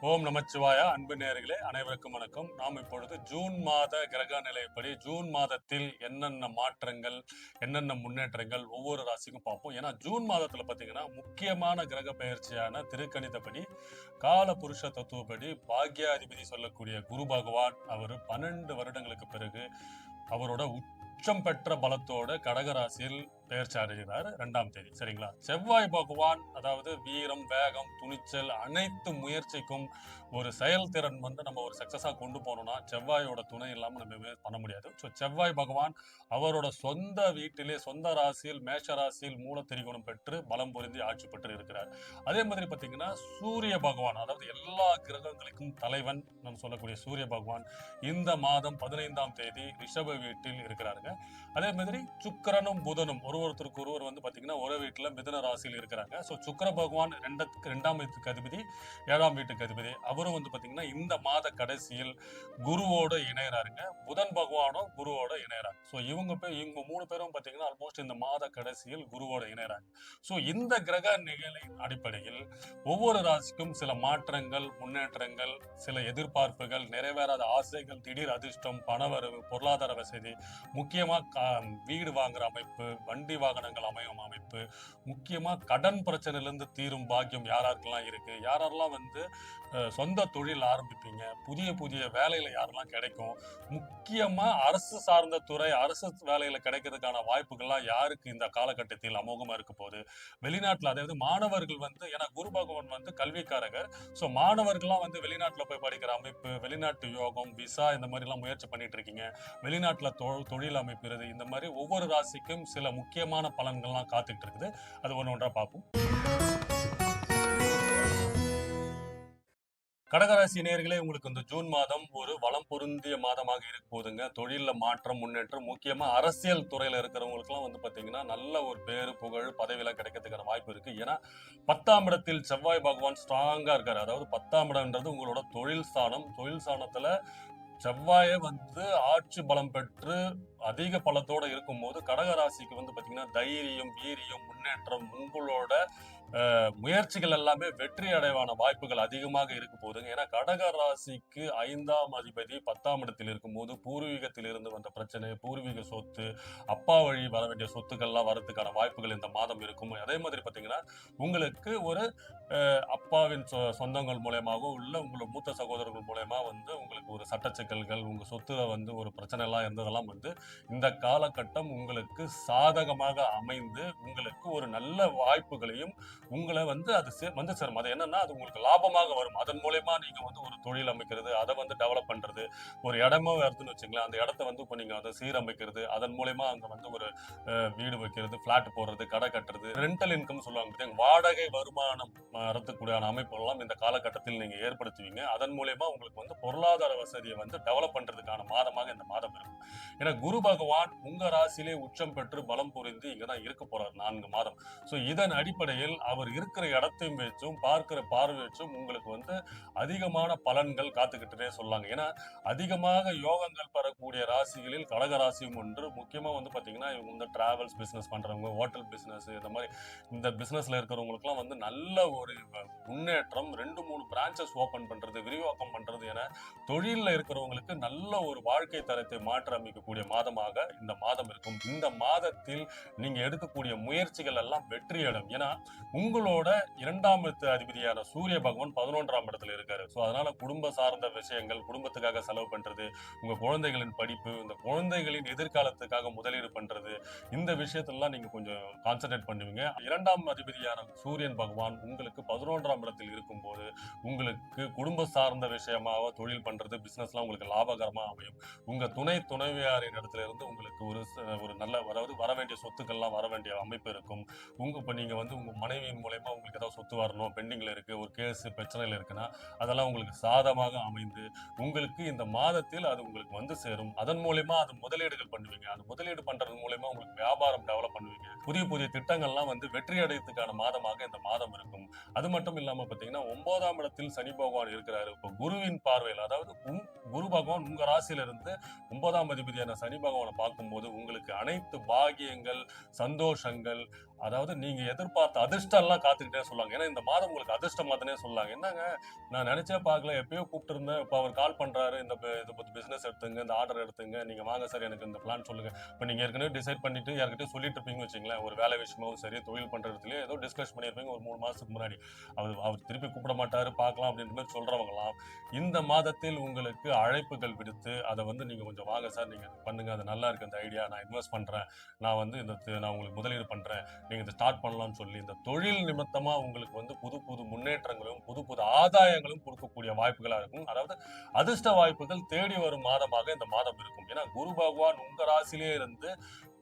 ஓம் நமச்சிவாயா. அன்பு நேயர்களே அனைவருக்கும் வணக்கம். நாம் இப்பொழுது ஜூன் மாத கிரக நிலைப்படி ஜூன் மாதத்தில் என்னென்ன மாற்றங்கள், என்னென்ன முன்னேற்றங்கள் ஒவ்வொரு ராசிக்கும் பார்ப்போம். ஏன்னா ஜூன் மாதத்துல பாத்தீங்கன்னா முக்கியமான கிரக பெயர்ச்சியான திருக்கணிதப்படி கால புருஷ தத்துவப்படி பாக்யாதிபதி சொல்லக்கூடிய குரு பகவான் அவர் 12 வருடங்களுக்கு பிறகு அவரோட உச்சம் பெற்ற பலத்தோட கடகராசியில் பெயர்ச்சி அடைகிறார் 2ஆம் தேதி. சரிங்களா? செவ்வாய் பகவான் அதாவது வீரம், வேகம், துணிச்சல் அனைத்து முயற்சிக்கும் ஒரு செயல்திறன் நம்ம ஒரு சக்சஸா கொண்டு போனோம்னா செவ்வாயோட துணை இல்லாம நம்ம பண்ண முடியாது. ஸோ செவ்வாய் பகவான் அவரோட சொந்த வீட்டிலே சொந்த ராசியில் மேஷ ராசியில் மூல திரிகோணம் பெற்று பலம் பொருந்தி ஆட்சி பெற்று இருக்கிறார். அதே மாதிரி பாத்தீங்கன்னா சூரிய பகவான் அதாவது எல்லா கிரகங்களுக்கும் தலைவன் நம்ம சொல்லக்கூடிய சூரிய பகவான் இந்த மாதம் 15ஆம் தேதி ரிஷப வீட்டில் இருக்கிறாருங்க. அதே மாதிரி சுக்கிரனும் புதனும் ஒருத்தருக்கு ஒருவர் பாத்தீங்கன்னா ஒரே வீட்டுல மிதுன ராசியில் இருக்கிறாங்க. சோ சுக்கிர பகவான் 2ஆம் வீட்டுக்கு அதிபதி, 7ஆம் வீட்டுக்கு அதிபதி. அவரும் பாத்தீங்கன்னா இந்த மாத கடைசியில் குருவோட இணையறாருங்க. புதன் பகவானும் குருவோட இணையறாங்க. சோ இவங்க 3 பேரும் பாத்தீங்கன்னா ஆல்மோஸ்ட் இந்த மாத கடைசியில் குருவோட இணையறாங்க. சோ இந்த கிரக நிலையின் அடிப்படையில் ஒவ்வொரு ராசிக்கும் சில மாற்றங்கள், முன்னேற்றங்கள், சில எதிர்பார்ப்புகள், நிறைவேறாத ஆசைகள், திடீர் அதிர்ஷ்டம், பணவரவு, பொருளாதார வசதி, முக்கியமா வீடு வாங்குற அமைப்பு, வண்டி வாகனங்கள் அமையும் அமைப்பு, முக்கியமா கடன் பிரச்சனையிலிருந்து தீரும் பாக்கியம் யாராருக்கெல்லாம் இருக்கு, யாரெல்லாம் சொந்த தொழில் ஆரம்பிப்பீங்க, புதிய புதிய வேலையில யாரெல்லாம் கிடைக்கும், முக்கியமா அரசு சார்ந்த துறை, அரசு வேலையில கிடைக்கிறதுக்கான வாய்ப்புகள்லாம் யாருக்கு இந்த காலகட்டத்தில் அமோகமா இருக்க போகுது, வெளிநாட்டுல அதாவது மாணவர்கள் ஏன்னா குரு பகவான் கல்விக்காரகர். சோ மாணவர்கள்லாம் வெளிநாட்டுல போய் படிக்கிற அமைப்பு, வெளிநாட்டு யோகம், விசா இந்த மாதிரி எல்லாம் முயற்சி பண்ணிட்டு இருக்கீங்க, வெளிநாட்டுல தொழில் அமைக்கிறது, இந்த மாதிரி ஒவ்வொரு ராசிக்கும் சில முக்கியமான பலன்கள்லாம் காத்துட்டு இருக்குது. அது ஒன்றா பார்ப்போம். கடகராசி நேயர்களே, உங்களுக்கு இந்த ஜூன் மாதம் ஒரு வளம் பொருந்திய மாதமாக இருக்க போதுங்க. தொழில மாற்றம், முன்னேற்றம், முக்கியமா அரசியல் துறையில இருக்கிறவங்களுக்கு எல்லாம் பாத்தீங்கன்னா நல்ல ஒரு பேரு, புகழ், பதவியெல்லாம் கிடைக்கிறதுக்கான வாய்ப்பு இருக்கு. ஏன்னா 10ஆம் இடத்தில் செவ்வாய் பகவான் ஸ்ட்ராங்கா இருக்காரு. அதாவது 10ஆம் இடம்ன்றது உங்களோட தொழில் ஸ்தானம். தொழில் ஸ்தானத்துல செவ்வாயே ஆட்சி பலம் பெற்று அதிக பலத்தோட இருக்கும் போது கடகராசிக்கு பாத்தீங்கன்னா தைரியம், வீரியம், முன்னேற்றம், உங்களோட முயற்சிகள் எல்லாமே வெற்றி அடைவான வாய்ப்புகள் அதிகமாக இருக்க போதுங்க. ஏன்னா கடக ராசிக்கு 5ஆம் அதிபதி 10ஆம் இடத்தில் இருக்கும்போது பூர்வீகத்தில் இருந்து வந்த பிரச்சனை, பூர்வீக சொத்து, அப்பா வழி வர வேண்டிய சொத்துக்கள்லாம் வரதுக்கான வாய்ப்புகள் இந்த மாதம் இருக்கும். அதே மாதிரி பாத்தீங்கன்னா உங்களுக்கு ஒரு அப்பாவின் சொந்தங்கள் மூலயமாவோ உள்ள உங்களோட மூத்த சகோதரர்கள் மூலயமா உங்களுக்கு ஒரு சட்ட சிக்கல்கள், உங்க சொத்துல ஒரு பிரச்சனை எல்லாம் இருந்ததெல்லாம் இந்த காலகட்டம் உங்களுக்கு சாதகமாக அமைந்து உங்களுக்கு ஒரு நல்ல வாய்ப்புகளையும் உங்களை அது சேரும். அது என்னன்னா அது உங்களுக்கு லாபமாக வரும். அதன் மூலயமா நீங்க ஒரு தொழில் அமைக்கிறது, அதை டெவலப் பண்றது, ஒரு இடமா வருதுன்னு வச்சுங்களேன், அந்த இடத்த இப்ப நீங்க அதை சீரமைக்கிறது, அதன் மூலயமா அங்க ஒரு வீடு வைக்கிறது, பிளாட் போடுறது, கடை கட்டுறது, ரெண்டல் இன்கம் சொல்லுவாங்க, வாடகை வருமானம் வரத்துக்கூடிய அமைப்பு எல்லாம் இந்த காலகட்டத்தில் நீங்க ஏற்படுத்துவீங்க. அதன் மூலயமா உங்களுக்கு பொருளாதார வசதியை டெவலப் பண்றதுக்கான மாதமாக இந்த மாதம் இருக்கும். ஏன்னா குரு பகவான் உங்க ராசியிலே உச்சம் பெற்று பலம் புரிந்து இங்கதான் இருக்க போறார் 4 மாதம். சோ இதன் அடிப்படையில் அவர் இருக்கிற இடத்தையும் வச்சும் பார்க்கிற பார்வை வச்சும் உங்களுக்கு அதிகமான பலன்கள் காத்துக்கிட்டே சொல்லாங்க. ஏன்னா அதிகமாக யோகங்கள் பெறக்கூடிய ராசிகளில் கடக ராசியும் ஒன்று. முக்கியமா பாத்தீங்கன்னா இவங்க டிராவல்ஸ் பிசினஸ் பண்றவங்க, ஹோட்டல் பிசினஸ், இந்த மாதிரி இந்த பிசினஸ்ல இருக்கிறவங்களுக்கு எல்லாம் நல்ல ஒரு முன்னேற்றம், 2-3 பிரான்சஸ் ஓபன் பண்றது, விரிவாக்கம் பண்றது என தொழில இருக்கிறவங்களுக்கு நல்ல ஒரு வாழ்க்கை தரத்தை மாற்ற அமைக்கக்கூடிய மாதமாக இந்த மாதம் இருக்கும். இந்த மாதத்தில் நீங்க எடுக்கக்கூடிய முயற்சிகள் எல்லாம் வெற்றியடும். ஏன்னா உங்களோட 2ஆம் இடத்து அதிபதியான சூரிய பகவான் 11ஆம் இடத்துல இருக்காரு. சோ அதனால குடும்ப சார்ந்த விஷயங்கள், குடும்பத்துக்காக செலவு பண்றது, உங்க குழந்தைகளின் படிப்பு, இந்த குழந்தைகளின் எதிர்காலத்துக்காக முதலீடு பண்றது, இந்த விஷயத்தெல்லாம் நீங்க கொஞ்சம் கான்சென்ட்ரேட் பண்ணுவீங்க. 2ஆம் அதிபதியான சூரியன் பகவான் உங்களுக்கு 11ஆம் இடத்தில் இருக்கும்போது உங்களுக்கு குடும்ப சார்ந்த விஷயமாக தொழில் பண்றது, பிசினஸ்லாம் உங்களுக்கு லாபகரமா அமையும். உங்க துணைவியாரின் இடத்துல இருந்து உங்களுக்கு ஒரு நல்ல அதாவது வர வேண்டிய சொத்துக்கள்லாம் வர வேண்டிய அமைப்பு இருக்கும். இப்ப நீங்க உங்க மனைவியின் மூலமா உங்களுக்கு ஏதாவது சொத்து வரணும், பெண்டிங்ல இருக்கு, ஒரு கேஸ் பிரச்சனையில இருக்குன்னா அதெல்லாம் உங்களுக்கு சாதகமாக அமைந்து உங்களுக்கு இந்த மாதத்தில் அது உங்களுக்கு சேரும். அதன் மூலமா அது முதலீடுகள் பண்ணுவீங்க. அது முதலீடு பண்றது மூலமா உங்களுக்கு வியாபாரம் டெவலப் பண்ணுவீங்க. புதிய புதிய திட்டங்கள்லாம் வெற்றி அடையறதுக்கான மாதமாக இந்த மாதம் இருக்கும். அது மட்டும் இல்லாம பாத்தீங்கன்னா 9ஆம் இடத்தில் சனி பகவான் இருக்கிறாரு. இப்போ குருவின் பார்வையில் அதாவது குரு பகவான் உங்க ராசியில இருந்து 9ஆம் அதிபதியான சனி பகவானை பார்க்கும்போது உங்களுக்கு அனைத்து பாகியங்கள், சந்தோஷங்கள், அதாவது நீங்க எதிர்பார்த்த அதிர்ஷ்ட அதிர்ஷ்டம் எல்லாம் காத்துக்கிட்டே சொல்லுவாங்க. ஏன்னா இந்த மாதம் உங்களுக்கு அதிர்ஷ்ட மாதம்னே சொல்லலாம். என்னங்க நான் நினைச்சே பார்க்கல, எப்பயோ கூப்பிட்டு இருந்தேன், இப்போ அவர் கால் பண்றாரு, இதை பத்தி பிசினஸ் எடுத்துங்க, இந்த ஆர்டர் எடுத்துங்க, நீங்க வாங்க சார் எனக்கு இந்த பிளான் சொல்லுங்க. இப்போ நீங்க ஏற்கனவே டிசைட் பண்ணிட்டு யார்கிட்டயும் சொல்லிட்டு இருப்பீங்கன்னு வச்சுங்களேன், ஒரு வேலை விஷயமாவும் சரி, தொழில் பண்ற இடத்துலயே ஏதோ டிஸ்கஸ் பண்ணியிருப்பீங்க ஒரு 3 மாசத்துக்கு முன்னாடி. அவர் அவர் திருப்பி கூப்பிட மாட்டாரு, பார்க்கலாம் அப்படின்ற மாதிரி சொல்றவங்களாம் இந்த மாதத்தில் உங்களுக்கு அழைப்புகள் விடுத்து அதை வந்து நீங்க கொஞ்சம் வாங்க சார், நீங்க இது பண்ணுங்க, அது நல்லா இருக்கு இந்த ஐடியா, நான் இன்வெஸ்ட் பண்றேன், நான் வந்து நான் உங்களுக்கு முதலீடு பண்றேன், நீங்க இதை ஸ்டார்ட் பண்ணலாம்னு சொல்லி இந்த தொழில் நிமித்தமா உங்களுக்கு வந்து புது புது முன்னேற்றங்களும் புது புது ஆதாயங்களும் கொடுக்கக்கூடிய வாய்ப்புகளா இருக்கும். அதாவது அதிர்ஷ்ட வாய்ப்புகள் தேடி வரும் மாதமாக இந்த மாதம் இருக்கும். ஏன்னா குரு பகவான் உங்க ராசியிலே இருந்து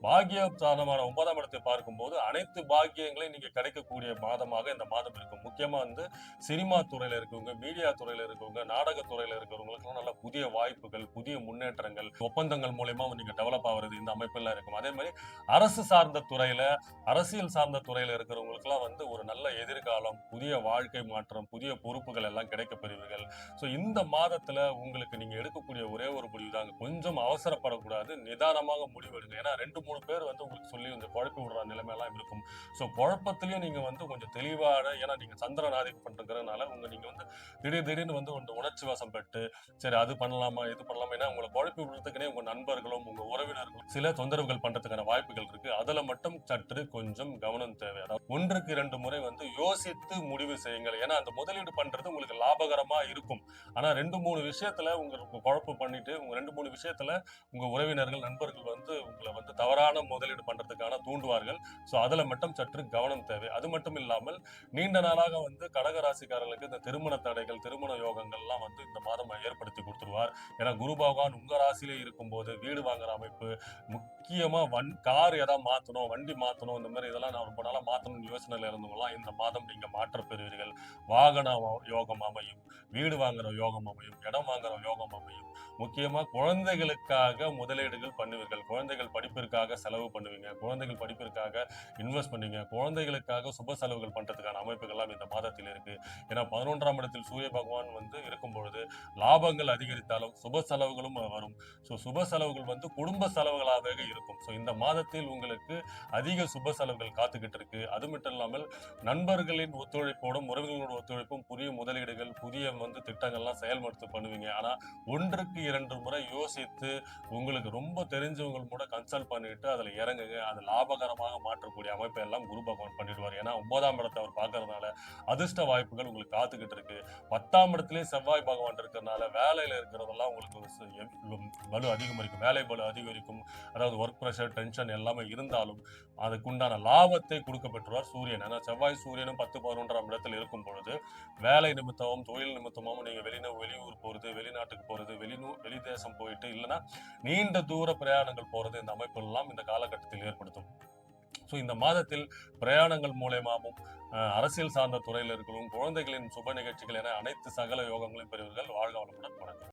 பாக்கிய சாதனமான 9ஆம் இடத்தை பார்க்கும்போது அனைத்து பாக்கியங்களையும் நீங்க கிடைக்கக்கூடிய மாதமாக இந்த மாதம் இருக்கும். முக்கியமா வந்து சினிமா துறையில இருக்கவங்க, மீடியா துறையில இருக்கவங்க, நாடக துறையில இருக்கிறவங்களுக்கு நல்ல புதிய வாய்ப்புகள், புதிய முன்னேற்றங்கள், ஒப்பந்தங்கள் மூலயமா நீங்க டெவலப் ஆகுறது இந்த அமைப்பெல்லாம் இருக்கும். அதே மாதிரி அரசு சார்ந்த துறையில, அரசியல் சார்ந்த துறையில இருக்கிறவங்களுக்கு எல்லாம் வந்து ஒரு நல்ல எதிர்காலம், புதிய வாழ்க்கை மாற்றம், புதிய பொறுப்புகள் எல்லாம் கிடைக்க பெறுவீர்கள். ஸோ இந்த மாதத்துல உங்களுக்கு நீங்க எடுக்கக்கூடிய ஒரே ஒரு முடிவு தாங்க, கொஞ்சம் அவசரப்படக்கூடாது, நிதானமாக முடிவெடுங்க. ஏன்னா 2-3 பேர் வந்து உங்களுக்கு சொல்லி இந்த குழப்பி விடுற நிலைமையெல்லாம் இருக்கும். ஸோ குழப்பத்திலையும் நீங்க வந்து கொஞ்சம் தெளிவான, ஏன்னா நீங்க சந்திரன் ஆதிக்கம் பண்றதுனால நீங்க வந்து திடீர்னு வந்து உணர்ச்சி வசம் பெற்று சரி அது பண்ணலாமா இது பண்ணலாமா, ஏன்னா உங்களை குழப்பி விடுறதுக்குனே உங்க நண்பர்களும் உங்க உறவினர்களும் சில தொந்தரவுகள் பண்றதுக்கான வாய்ப்புகள் இருக்கு. அதுல மட்டும் சற்று கொஞ்சம் கவனம் தேவை. அதாவது 1க்கு 2 முறை வந்து யோசித்து முடிவு செய்யுங்கள். ஏன்னா அந்த முதலீடு பண்றது உங்களுக்கு லாபகரமா இருக்கும். ஆனா 2-3 விஷயத்துல உங்களுக்கு குழப்பம் பண்ணிட்டு உங்க 2-3 விஷயத்துல உங்க உறவினர்கள் நண்பர்கள் வந்து உங்களை வந்து தவறான முதலீடு பண்றதுக்கான தூண்டுவார்கள். ஸோ அதுல மட்டும் சற்று கவனம் தேவை. அது மட்டும் இல்லாமல் நீண்ட நாளாக வந்து கடக ராசிக்காரர்களுக்கு இந்த திருமண தடைகள், திருமண யோகங்கள்லாம் வந்து இந்த மாதம் ஏற்படுத்தி கொடுத்துருவார். ஏன்னா குரு பகவான் உங்க ராசியிலே இருக்கும்போது வீடு வாங்குற அமைப்பு, முக்கியமா கார் ஏதாவது மாத்தணும், வண்டி மாத்தணும், இந்த மாதிரி இதெல்லாம் நான் ரொம்ப நாளா மாத்தணும்னு யோசனையில இருந்தவங்களாம் இந்த மாதம் நீங்க மாற்ற பெறுவீர்கள். வாகன யோகம் அமையும், வீடு வாங்குற யோகம் அமையும், இடம் வாங்குற யோகம் அமையும். முக்கியமா குழந்தைகளுக்காக முதலீடுகள் பண்ணுவீர்கள். குழந்தைகள் படிப்பிற்காக செலவு பண்ணுவீங்க, குழந்தைகள் படிப்பிற்காக இன்வெஸ்ட் பண்ணுவீங்க, குழந்தைகளுக்காக சுப செலவுகள் பண்றதுக்கான அமைப்புகள்லாம் இந்த மாதத்தில் இருக்கு. ஏன்னா 11ஆம் இடத்தில் சூரிய பகவான் வந்து இருக்கும் பொழுது லாபங்கள் அதிகரித்தாலும் சுப செலவுகளும் வரும். ஸோ சுப செலவுகள் வந்து குடும்ப செலவுகளாகவே இருக்கும். ஸோ இந்த மாதத்தில் உங்களுக்கு அதிக சுப செலவுகள் காத்துக்கிட்டு இருக்கு. அது மட்டும் இல்லாமல் நண்பர்களின் ஒத்துழைப்போடும் உறவுகளோட ஒத்துழைப்பும் புதிய முதலீடுகள், புதிய வந்து திட்டங்கள்லாம் செயல்படுத்த பண்ணுவீங்க. ஆனா 1க்கு 2 முறை யோசித்து உங்களுக்கு ரொம்ப தெரிஞ்சவங்க கூட கன்சல்ட் பண்ணிட்டு அதுல இறங்குங்க. அது லாபகரமாக மாற்றக்கூடிய அமைப்பை எல்லாம் குரு பகவான் பண்ணிடுவார். ஏன்னா 9ஆம் இடத்தை அவர் பார்க்கறதுனால அதிர்ஷ்ட வாய்ப்புகள் உங்களுக்கு காத்துக்கிட்டு இருக்கு. 10ஆம் இடத்திலேயே செவ்வாய் பகவான் இருக்கிறதுனால வேலையில இருக்கிறதெல்லாம் உங்களுக்கு பலு அதிகரிக்கும், வேலை பலு அதிகரிக்கும். அதாவது ஒர்க் ப்ரெஷர், டென்ஷன் எல்லாமே இருந்தாலும் அதுக்குண்டான லாபத்தை கொடுக்க பெற்றுவார் சூரியன். ஏன்னா செவ்வாய் சூரியனும் 10-11ஆம் இடத்தில் இருக்கும் பொழுது வேலை நிமித்தமும் தொழில் நிமித்தமும் நீங்க வெளியூர் போறது, வெளிநாட்டுக்கு போறது, வெளி தேசம் போயிட்டு இல்லைன்னா நீண்ட தூர பிரயாணங்கள் போறது, இந்த அமைப்பு எல்லாம் இந்த காலகட்டத்தில் ஏற்படுத்தும். ஸோ இந்த மாதத்தில் பிரயாணங்கள் மூலயமாவும் அரசியல் சார்ந்த துறையில் இருக்கிறவங்க, குழந்தைகளின் சுப நிகழ்ச்சிகள் என அனைத்து சகல யோகங்களையும் பெறுவீர்கள். வாழ்க வளமுடன். வணக்கம்.